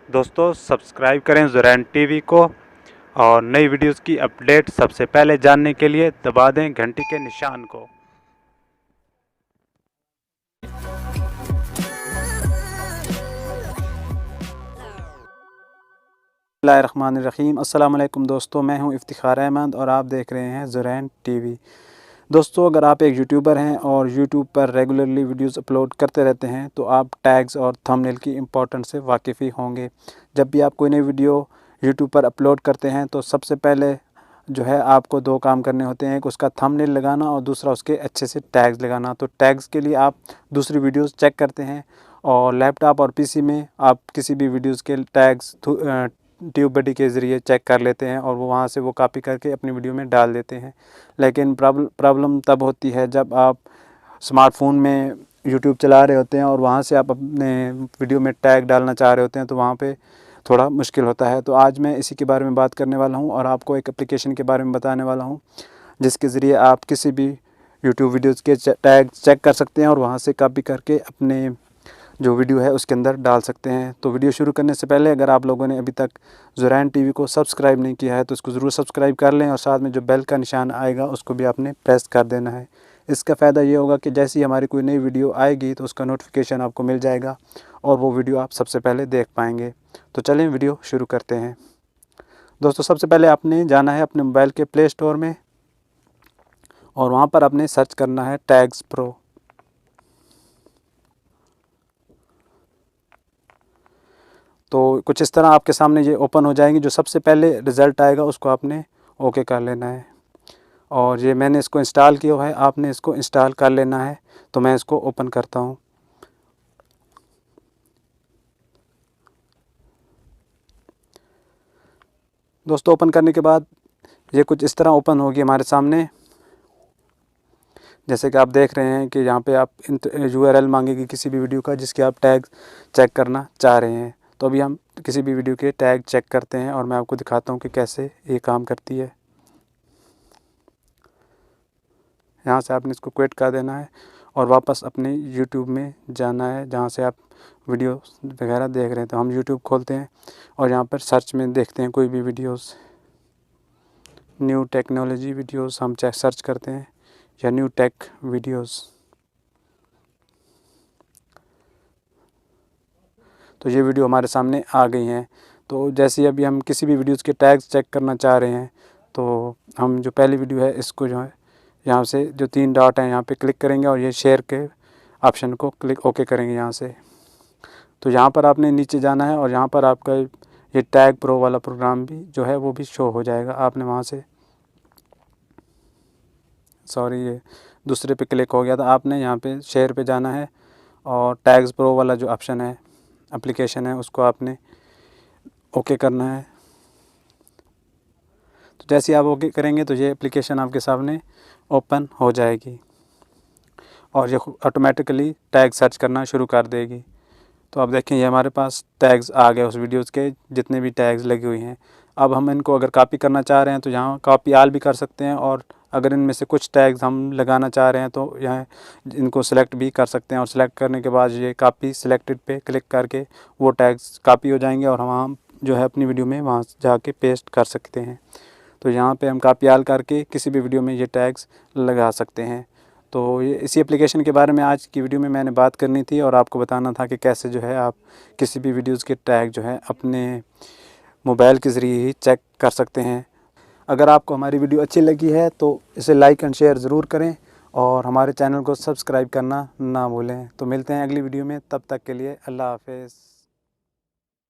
दोस्तों सब्सक्राइब करें ज़ुरैन टीवी को और नई वीडियोस की अपडेट सबसे पहले जानने के लिए दबा दें घंटी के निशान को। बिस्मिल्लाहिर्रहमानिर्रहीम। अस्सलाम वालेकुम दोस्तों, मैं हूं इफ्तिखार अहमद और आप देख रहे हैं ज़ुरैन टीवी। दोस्तों, अगर आप एक यूट्यूबर हैं और यूट्यूब पर रेगुलरली वीडियोस अपलोड करते रहते हैं तो आप टैग्स और थंबनेल की इम्पोर्टेंस से वाकिफ़ ही होंगे। जब भी आप कोई नई वीडियो यूट्यूब पर अपलोड करते हैं तो सबसे पहले जो है आपको दो काम करने होते हैं, एक उसका थंबनेल लगाना और दूसरा उसके अच्छे से टैग्स लगाना। तो टैग्स के लिए आप दूसरी वीडियोस चेक करते हैं और लैपटॉप और पीसी में आप किसी भी वीडियोस के टैग्स ट्यूबबडी के ज़रिए चेक कर लेते हैं और वो वहाँ से वो कॉपी करके अपनी वीडियो में डाल देते हैं। लेकिन प्रॉब्लम तब होती है जब आप स्मार्टफोन में यूट्यूब चला रहे होते हैं और वहाँ से आप अपने वीडियो में टैग डालना चाह रहे होते हैं, तो वहाँ पे थोड़ा मुश्किल होता है। तो आज मैं इसी के बारे में बात करने वाला हूँ और आपको एक एप्लीकेशन के बारे में बताने वाला हूँ जिसके ज़रिए आप किसी भी यूट्यूब वीडियोज़ के टैग चेक कर सकते हैं और वहाँ से कॉपी करके अपने जो वीडियो है उसके अंदर डाल सकते हैं। तो वीडियो शुरू करने से पहले अगर आप लोगों ने अभी तक ज़ुरैन टीवी को सब्सक्राइब नहीं किया है तो उसको ज़रूर सब्सक्राइब कर लें और साथ में जो बेल का निशान आएगा उसको भी आपने प्रेस कर देना है। इसका फ़ायदा ये होगा कि जैसे ही हमारी कोई नई वीडियो आएगी तो उसका नोटिफिकेशन आपको मिल जाएगा और वो वीडियो आप सबसे पहले देख पाएंगे। तो चलें वीडियो शुरू करते हैं। दोस्तों, सबसे पहले आपने जाना है अपने मोबाइल के प्ले स्टोर में और वहाँ पर आपने सर्च करना है टैग्स प्रो। तो कुछ इस तरह आपके सामने ये ओपन हो जाएंगी। जो सबसे पहले रिज़ल्ट आएगा उसको आपने ओके कर लेना है और ये मैंने इसको इंस्टॉल किया है, आपने इसको इंस्टॉल कर लेना है। तो मैं इसको ओपन करता हूँ। दोस्तों, ओपन करने के बाद ये कुछ इस तरह ओपन होगी हमारे सामने। जैसे कि आप देख रहे हैं कि यहाँ पे आप URL मांगेगी किसी भी वीडियो का जिसके आप टैग चेक करना चाह रहे हैं। तो अभी हम किसी भी वीडियो के टैग चेक करते हैं और मैं आपको दिखाता हूँ कि कैसे ये काम करती है। यहाँ से आपने इसको क्विट कर देना है और वापस अपने YouTube में जाना है जहाँ से आप वीडियो वगैरह देख रहे हैं। तो हम YouTube खोलते हैं और यहाँ पर सर्च में देखते हैं कोई भी वीडियोस, न्यू टेक्नोलॉजी वीडियोस हम सर्च करते हैं या न्यू टेक वीडियोस। तो ये वीडियो हमारे सामने आ गई हैं। तो जैसे अभी हम किसी भी वीडियोस के टैग्स चेक करना चाह रहे हैं तो हम जो पहली वीडियो है इसको जो है यहाँ से जो 3 डॉट हैं यहाँ पे क्लिक करेंगे और ये शेयर के ऑप्शन को क्लिक ओके करेंगे यहाँ से। तो यहाँ पर आपने नीचे जाना है और यहाँ पर आपका ये टैग प्रो वाला प्रोग्राम भी जो है वो भी शो हो जाएगा। आपने वहाँ से ये दूसरे पे क्लिक हो गया था, आपने यहाँ पे शेयर पे जाना है और टैग्स प्रो वाला जो ऑप्शन है एप्लीकेशन है उसको आपने ओके करना है। तो जैसे आप ओके करेंगे तो ये एप्लीकेशन आपके सामने ओपन हो जाएगी और ये ऑटोमेटिकली टैग सर्च करना शुरू कर देगी। तो आप देखें ये हमारे पास टैग्स आ गए उस वीडियोज़ के जितने भी टैग्स लगी हुई हैं। अब हम इनको अगर कॉपी करना चाह रहे हैं तो यहाँ कॉपी आल भी कर सकते हैं और अगर इनमें से कुछ टैग्स हम लगाना चाह रहे हैं तो यहाँ इनको सेलेक्ट भी कर सकते हैं और सेलेक्ट करने के बाद ये कॉपी सिलेक्टेड पे क्लिक करके वो टैग्स कॉपी हो जाएंगे और हम जो है अपनी वीडियो में वहाँ जाके पेस्ट कर सकते हैं। तो यहाँ पे हम कॉपी आल करके किसी भी वीडियो में ये टैग्स लगा सकते हैं। तो ये इसी एप्लीकेशन के बारे में आज की वीडियो में मैंने बात करनी थी और आपको बताना था कि कैसे जो है आप किसी भी वीडियोज़ के टैग जो है अपने मोबाइल के ज़रिए ही चेक कर सकते हैं। अगर आपको हमारी वीडियो अच्छी लगी है तो इसे लाइक एंड शेयर ज़रूर करें और हमारे चैनल को सब्सक्राइब करना ना भूलें। तो मिलते हैं अगली वीडियो में, तब तक के लिए अल्लाह हाफ़िज़।